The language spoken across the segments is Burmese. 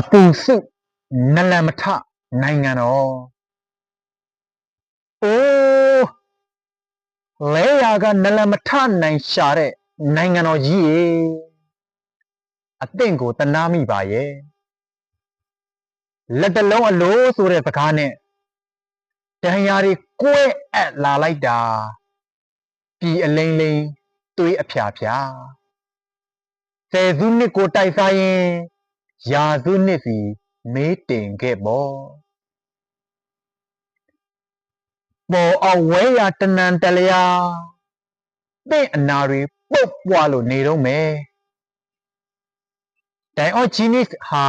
အပူစုနလန်မထနိုင်ငံတော်အိုးလဲရကနလန်မထနိုင်ရှာတဲ့နိုင်ငံတော်ကြီးရေအသင့်ကိုတနာမိပါရဲ့လက်တလုံးအလိုဆိုတဲ့စကားနဲ့တန်ရာတွေကွဲအပ်လာလိုက်တာပြည်အလိမ့်လိမ့်သွေးအဖျားဖျားဆယ်စုနှစ်ကိုတိုက်စားရင်ရာစုနှစ်စီမေးတင်ခဲ့ပေါ့ပေါ်အောင်ဝဲရတနန်တလျာသင့်အနာတွေပုတ်ပွားလို့နေတော့မယ်တိုင်အော့ချီနစ်ဟာ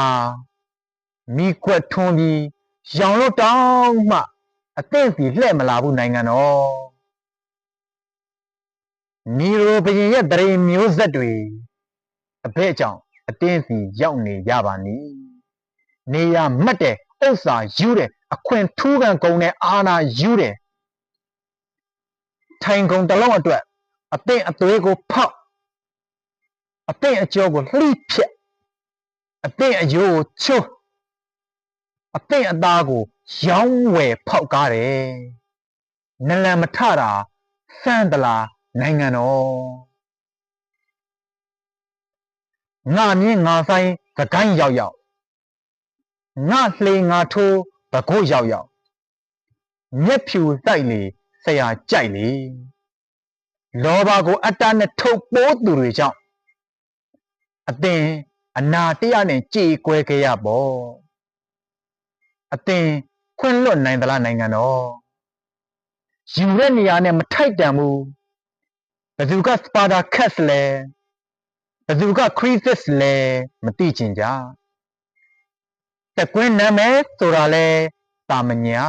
မိကွက်ထွန်းပြီးရောင်လို့တောင်းမှအသင့်စီလှဲ့မလာဘူးနိုင်ငံတော်နီရိုဘရင်ရဲ့တရေမျိုးဆက်တွေအဘဲကြောင့်အတင်းစီရောက်နေရပါနီနေရမှတ်တဲ့ဥစ္စာယူတဲ့အခွင့်ထူးခံကုန်တဲ့အာဏာယူတဲ့ထိုင်ကုန်တစ်လုံးအတွက်အသင့်အသွေးကိုဖောက်အသင့်အကျော်ကိုလှိဖြက်အသင့်အယိုးကိုချိုးအသင့်အသားကိုရောင်းဝယ်ဖောက်ကားတယ်နလန်မထတာစမ်းတလားနိုင်ငံတော်ငါမြင့်ငါဆိုင်သကိုင်းရောက်ရောက်ငါလှေငါထိုးပကုတ်ရောက်ရောက်မျက်ဖြူတိုက်လေဆရာကြိုက်လေလောဘကိုအတ္တနဲ့ထုတ်ပိုးသူတွေကြောင့်အသင်အနာတရားနဲ့ကြေကွဲခဲ့ရပေါ့အသင်ခွင့်လွတ်နိုင်သလားနိုင်ငံတော်ယူတဲ့နေရာနဲ့မထိုက်တန်ဘူးဘယ်သူကစပါတာခက်လဲဘယ်သူကခရစ်စစ်လဲမသိချင်ကြတကွင်းနာမည်ဆိုတာလဲတာမညာ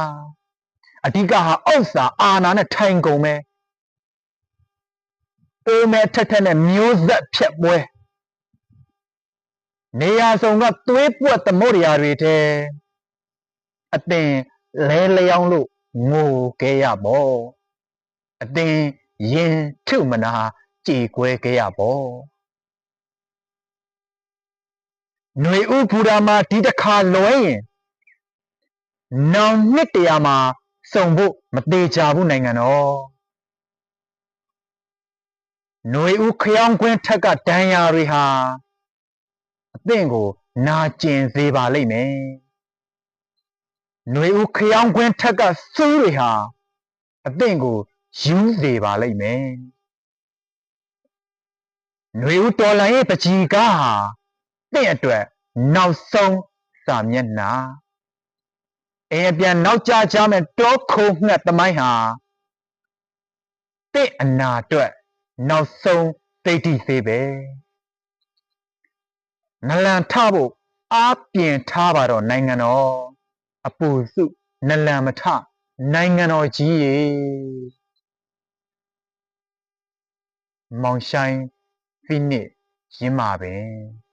အဓိကဟာဥစ္စာအာဏာနဲ့ထိုင်ကုန်ပဲအိုးမဲထက်ထက်နဲ့မျိုးဆက်ဖြတ်ပွဲနေရာဆောင်ကသွေးပွက်သမို့ရာတွေထဲအသင်လဲလျောင်းလို့ငိုခဲ့ရပေါ့အသင်ရင်ထုမနာကြေကွဲခဲ့ရပေါ့ຫນွေဥပူရာမှာဒီတစ်ခါလွဲရင်နောင်နှစ်တရာမှာစုံဖို့မသေးကြဘူးနိုင်ငံတော်ຫນွေဥခရောင်းကွင်းထက်ကဒဏ်ရာတွေဟာအသင့်ကိုနာကျင်စေပါလိမ့်မယ်ຫນွေဥခရောင်းကွင်းထက်ကစူးတွေဟာအသင့်ကိုယူစေပါလိမ့်မယ်ຫນွေဥတော်လန်ရဲ့ပကြီကားဟာသင့်အတွက်နောက်ဆုံးစာမျက်နှာပြန်နောက်ကျကြမဲ့တောခုံငှက်သမိုင်းဟာသင့်အနာအတွက်နောက်ဆုံးသိတိသေးပဲနလန်ထဖို့အားပြင်ထားပါတော့နိုင်ငံတော်အပူစုနလန်မထနိုင်ငံတော်ကြီးရေမောင်ရှိုင်းဖိနစ်ရင်းမာပင်